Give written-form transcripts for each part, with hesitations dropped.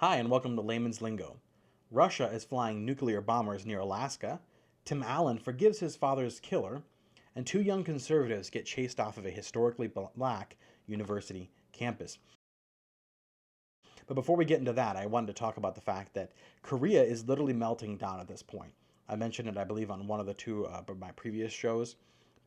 Hi, and welcome to Layman's Lingo. Russia is flying nuclear bombers near Alaska. Tim Allen forgives his father's killer. And two young conservatives get chased off of a historically black university campus. But before we get into that, I wanted to talk about the fact that Korea is literally melting down at this point. I mentioned it, I believe, on one of the two of my previous shows.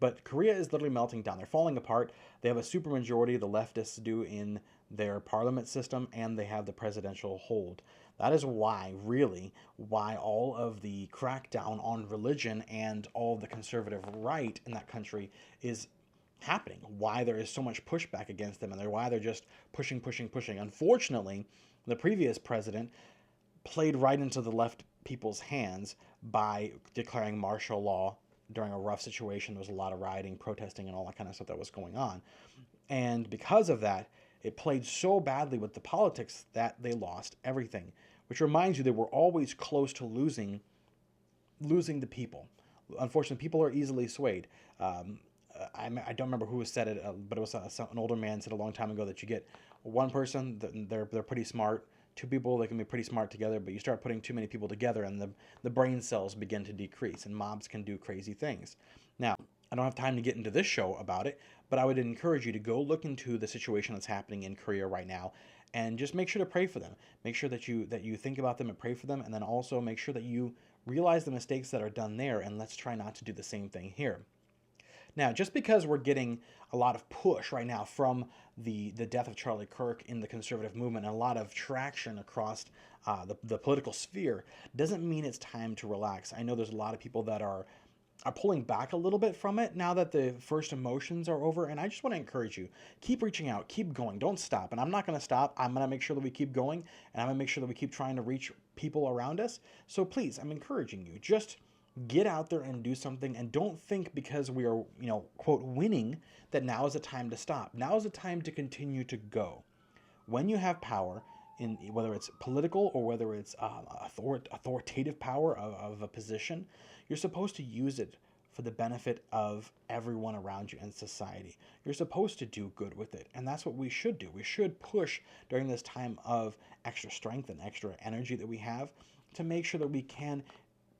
But Korea is literally melting down. They're falling apart. They have a supermajority, the leftists do, in their parliament system, and they have the presidential hold. That is why, really, why all of the crackdown on religion and all of the conservative right in that country is happening, why there is so much pushback against them, and why they're just pushing, pushing, pushing. Unfortunately, the previous president played right into the left people's hands by declaring martial law during a rough situation. There was a lot of rioting, protesting, and all that kind of stuff that was going on. And because of that, it played so badly with the politics that they lost everything. Which reminds you, they were always close to losing the people. Unfortunately, people are easily swayed. I don't remember who said it, but it was an older man said a long time ago that you get one person, they're pretty smart. Two people, they can be pretty smart together, but you start putting too many people together and the brain cells begin to decrease, and mobs can do crazy things. Now, I don't have time to get into this show about it, but I would encourage you to go look into the situation that's happening in Korea right now, and just make sure to pray for them. Make sure that you think about them and pray for them, and then also make sure that you realize the mistakes that are done there, and let's try not to do the same thing here. Now, just because we're getting a lot of push right now from the death of Charlie Kirk in the conservative movement and a lot of traction across the political sphere, doesn't mean it's time to relax. I know there's a lot of people that are pulling back a little bit from it now that the first emotions are over. And I just want to encourage you, keep reaching out, keep going, don't stop. And I'm not going to stop. I'm going to make sure that we keep going, and I'm going to make sure that we keep trying to reach people around us. So please, I'm encouraging you, just get out there and do something, and don't think because we are, quote, winning, that now is the time to stop. Now is the time to continue to go. When you have power, in whether it's political or whether it's authoritative power of a position, you're supposed to use it for the benefit of everyone around you and society. You're supposed to do good with it, and that's what we should do. We should push during this time of extra strength and extra energy that we have to make sure that we can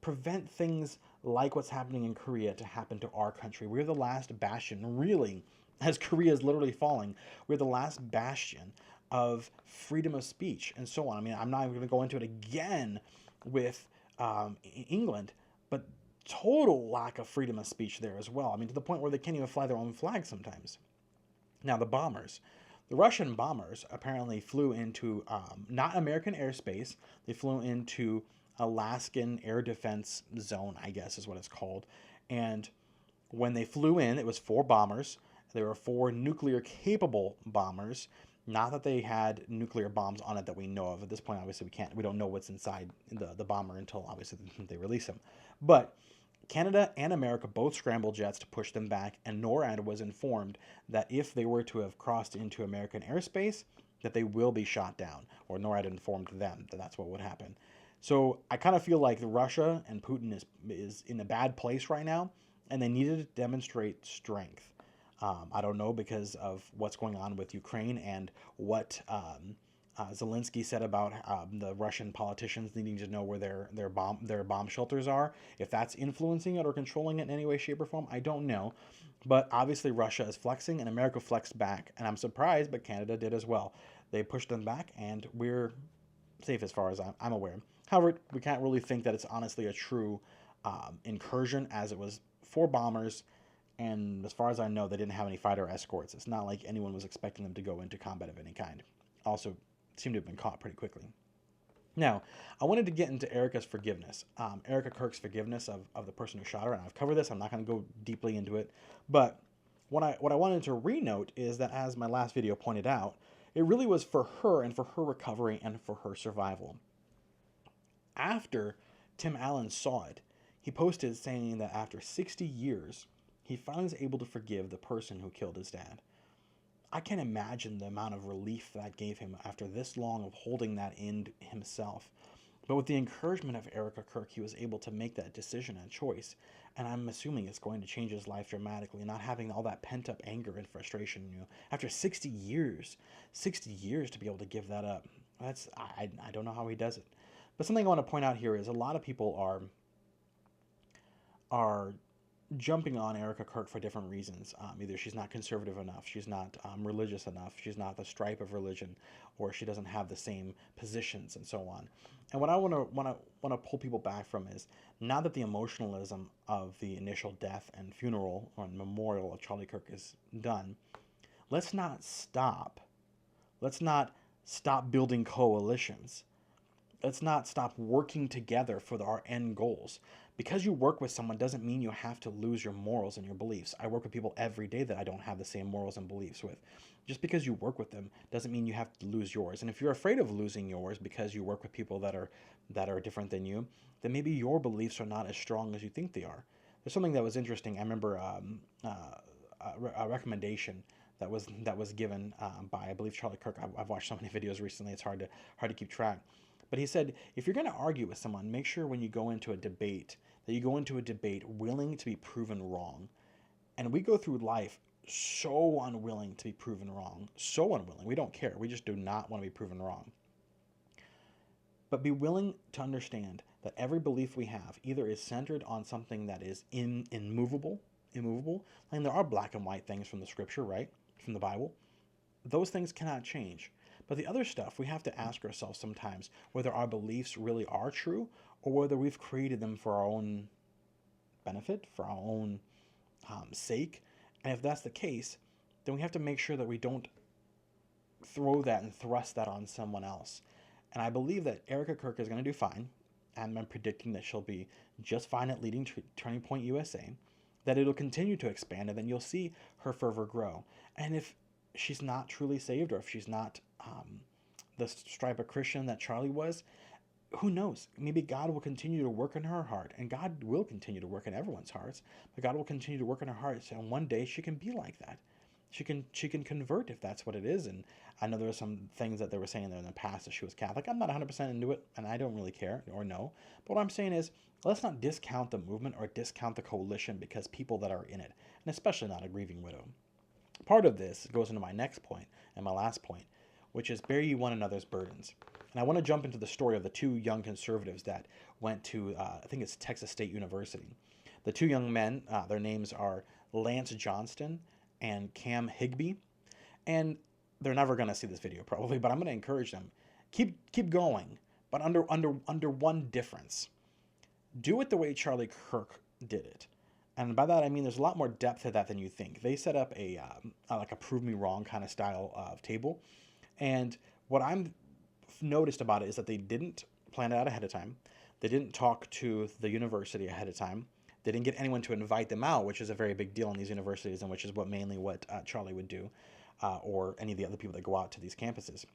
prevent things like what's happening in Korea to happen to our country. We're the last bastion, really, as Korea is literally falling, we're the last bastion of freedom of speech and so on. I mean, I'm not even going to go into it again with England, but total lack of freedom of speech there as well. I mean, to the point where they can't even fly their own flag sometimes. Now, the bombers. The Russian bombers apparently flew into not American airspace, they flew into Alaskan Air Defense Zone, I guess is what it's called. And when they flew in, it was four bombers. There were four nuclear capable bombers. Not that they had nuclear bombs on it that we know of. At this point, obviously, we don't know what's inside the bomber until obviously they release them. But Canada and America both scrambled jets to push them back, and NORAD was informed that if they were to have crossed into American airspace, that they will be shot down, or NORAD informed them that that's what would happen. So I kind of feel like Russia and Putin is in a bad place right now, and they needed to demonstrate strength. I don't know, because of what's going on with Ukraine and what Zelensky said about the Russian politicians needing to know where their bomb shelters are. If that's influencing it or controlling it in any way, shape, or form, I don't know. But obviously, Russia is flexing, and America flexed back, and I'm surprised, but Canada did as well. They pushed them back, and we're safe as far as I'm aware. However, we can't really think that it's honestly a true incursion, as it was four bombers, and as far as I know, they didn't have any fighter escorts. It's not like anyone was expecting them to go into combat of any kind. Also, seemed to have been caught pretty quickly. Now, I wanted to get into Erica's forgiveness, Erica Kirk's forgiveness of the person who shot her, and I've covered this. I'm not going to go deeply into it, but what I wanted to renote is that, as my last video pointed out, it really was for her and for her recovery and for her survival. After Tim Allen saw it, he posted saying that after 60 years, he finally was able to forgive the person who killed his dad. I can't imagine the amount of relief that gave him after this long of holding that in himself. But with the encouragement of Erica Kirk, he was able to make that decision and choice. And I'm assuming it's going to change his life dramatically, not having all that pent up anger and frustration, after 60 years to be able to give that up. I don't know how he does it. But something I want to point out here is a lot of people are jumping on Erica Kirk for different reasons. Either she's not conservative enough, she's not religious enough, she's not the stripe of religion, or she doesn't have the same positions and so on. And what I want to pull people back from is, now that the emotionalism of the initial death and funeral or memorial of Charlie Kirk is done, let's not stop. Let's not stop building coalitions. Let's not stop working together for our end goals. Because you work with someone doesn't mean you have to lose your morals and your beliefs. I work with people every day that I don't have the same morals and beliefs with. Just because you work with them doesn't mean you have to lose yours. And if you're afraid of losing yours because you work with people that are different than you, then maybe your beliefs are not as strong as you think they are. There's something that was interesting. I remember a recommendation that was given by, I believe, Charlie Kirk. I've watched so many videos recently; it's hard to keep track. But he said, if you're going to argue with someone, make sure when you go into a debate that you go into a debate willing to be proven wrong. And we go through life so unwilling to be proven wrong, so unwilling. We don't care. We just do not want to be proven wrong. But be willing to understand that every belief we have either is centered on something that is immovable, and there are black and white things from the scripture, right? From the Bible. Those things cannot change. But the other stuff, we have to ask ourselves sometimes whether our beliefs really are true or whether we've created them for our own benefit, for our own sake. And if that's the case, then we have to make sure that we don't throw that and thrust that on someone else. And I believe that Erica Kirk is going to do fine. And I'm predicting that she'll be just fine at leading Turning Point USA, that it'll continue to expand, and then you'll see her fervor grow. And if she's not truly saved, or if she's not the stripe of Christian that Charlie was, who knows? Maybe God will continue to work in her heart, and God will continue to work in everyone's hearts, but God will continue to work in her heart, and one day she can be like that. She can convert if that's what it is. And I know there were some things that they were saying there in the past that she was Catholic. I'm not 100% into it, and I don't really care or know. But what I'm saying is, let's not discount the movement or discount the coalition because people that are in it, and especially not a grieving widow. Part of this goes into my next point and my last point, which is bear ye one another's burdens. And I want to jump into the story of the two young conservatives that went to, I think it's Texas State University. The two young men, their names are Lance Johnston and Cam Higby. And they're never going to see this video probably, but I'm going to encourage them. Keep going, but under one difference. Do it the way Charlie Kirk did it. And by that, I mean there's a lot more depth to that than you think. They set up a like a prove me wrong kind of style of table. And what I'm noticed about it is that they didn't plan it out ahead of time. They didn't talk to the university ahead of time. They didn't get anyone to invite them out, which is a very big deal in these universities, and which is mainly what Charlie would do, or any of the other people that go out to these campuses.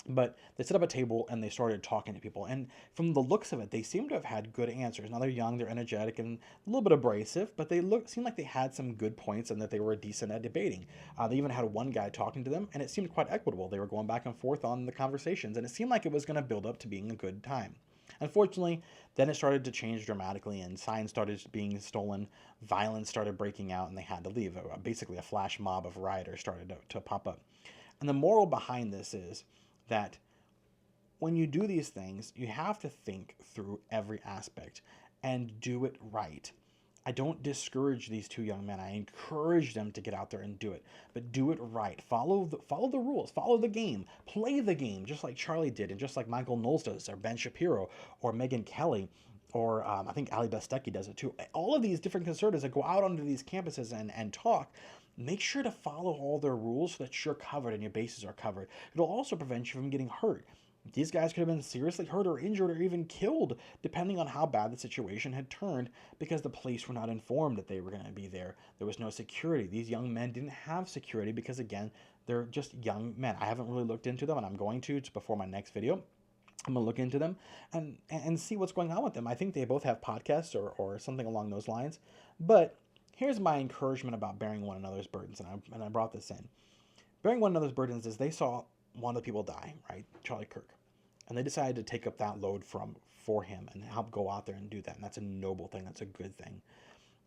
But they set up a table and they started talking to people. And from the looks of it, they seem to have had good answers. Now they're young, they're energetic, and a little bit abrasive, but they seemed like they had some good points and that they were decent at debating. They even had one guy talking to them, and it seemed quite equitable. They were going back and forth on the conversations, and it seemed like it was going to build up to being a good time. Unfortunately, then it started to change dramatically, and signs started being stolen, violence started breaking out, and they had to leave. Basically, a flash mob of rioters started to pop up. And the moral behind this is that when you do these things, you have to think through every aspect and do it right. I don't discourage these two young men. I encourage them to get out there and do it, but do it right. Follow the rules, follow the game, play the game, just like Charlie did, and just like Michael Knowles does, or Ben Shapiro, or Megyn Kelly, or I think Ali Bestecki does it too. All of these different conservatives that go out onto these campuses and talk, make sure to follow all their rules so that you're covered and your bases are covered. It'll also prevent you from getting hurt. These guys could have been seriously hurt or injured or even killed, depending on how bad the situation had turned, because the police were not informed that they were going to be there. There was no security. These young men didn't have security because, again, they're just young men. I haven't really looked into them, and I'm going to before my next video. I'm going to look into them and see what's going on with them. I think they both have podcasts or something along those lines. But here's my encouragement about bearing one another's burdens, and I brought this in. Bearing one another's burdens is they saw one of the people die, right? Charlie Kirk. And they decided to take up that load for him and help go out there and do that. And that's a noble thing. That's a good thing.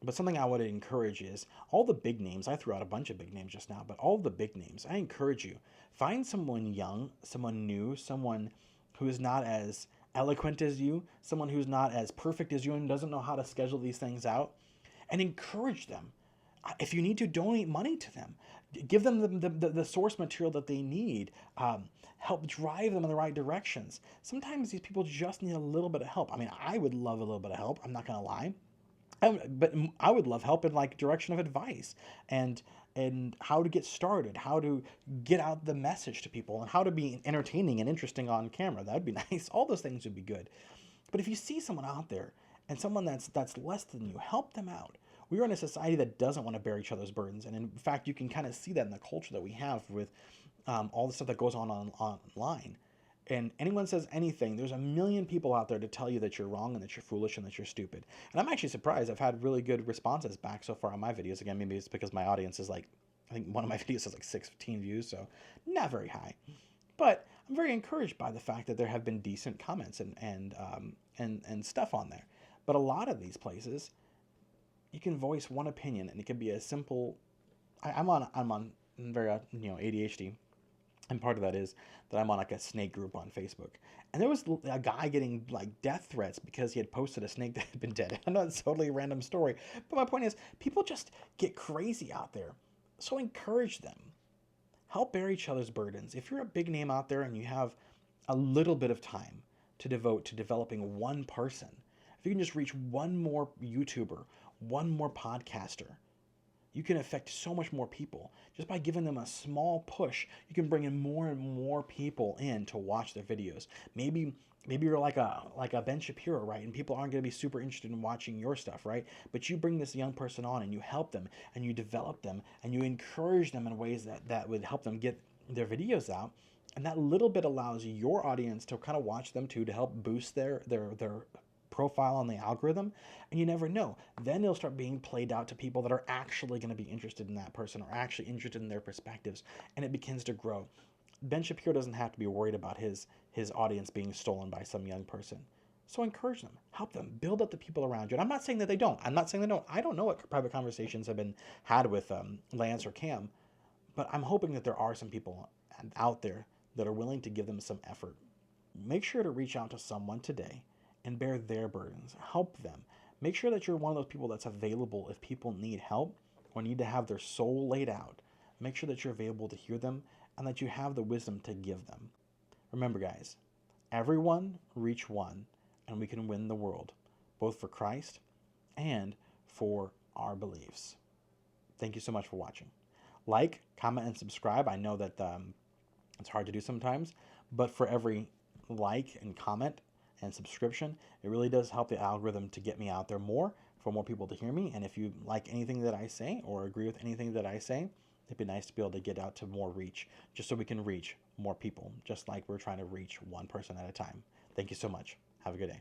But something I would encourage is all the big names. I threw out a bunch of big names just now, but all the big names, I encourage you, find someone young, someone new, someone who is not as eloquent as you, someone who's not as perfect as you and doesn't know how to schedule these things out, and encourage them. If you need to, donate money to them. Give them the source material that they need. Help drive them in the right directions. Sometimes these people just need a little bit of help. I mean, I would love a little bit of help. I'm not going to lie. But I would love help in like direction of advice and how to get started, how to get out the message to people, and how to be entertaining and interesting on camera. That'd be nice. All those things would be good. But if you see someone out there and someone that's less than you, help them out. We are in a society that doesn't want to bear each other's burdens, and in fact, you can kind of see that in the culture that we have with all the stuff that goes on online. And anyone says anything, there's a million people out there to tell you that you're wrong and that you're foolish and that you're stupid. And I'm actually surprised. I've had really good responses back so far on my videos. Again, maybe it's because my audience is like, I think one of my videos has like 16 views, so not very high. But I'm very encouraged by the fact that there have been decent comments and stuff on there. But a lot of these places, you can voice one opinion, and it can be as simple. I'm on very ADHD. And part of that is that I'm on like a snake group on Facebook. And there was a guy getting like death threats because he had posted a snake that had been dead. I know it's totally a random story. But my point is, people just get crazy out there. So encourage them. Help bear each other's burdens. If you're a big name out there and you have a little bit of time to devote to developing one person, if you can just reach one more YouTuber, one more podcaster, you can affect so much more people. Just by giving them a small push, you can bring in more and more people in to watch their videos. Maybe you're like a Ben Shapiro, right? And people aren't going to be super interested in watching your stuff, right? But you bring this young person on and you help them and you develop them and you encourage them in ways that would help them get their videos out. And that little bit allows your audience to kind of watch them too, to help boost their profile on the algorithm. And you never know, then it'll start being played out to people that are actually going to be interested in that person or actually interested in their perspectives, and it begins to grow. Ben Shapiro doesn't have to be worried about his audience being stolen by some young person. So encourage them, help them, build up the people around you. And I'm not saying that they don't. I'm not saying they don't. I don't know what private conversations have been had with Lance or Cam, but I'm hoping that there are some people out there that are willing to give them some effort. Make sure to reach out to someone today and bear their burdens. Help them. Make sure that you're one of those people that's available if people need help or need to have their soul laid out. Make sure that you're available to hear them and that you have the wisdom to give them. Remember, guys, everyone reach one, and we can win the world, both for Christ and for our beliefs. Thank you so much for watching. Like, comment, and subscribe. I know that it's hard to do sometimes, but for every like and comment and subscription, it really does help the algorithm to get me out there more, for more people to hear me. And if you like anything that I say or agree with anything that I say, it'd be nice to be able to get out to more reach, just so we can reach more people, just like we're trying to reach one person at a time. Thank you so much. Have a good day.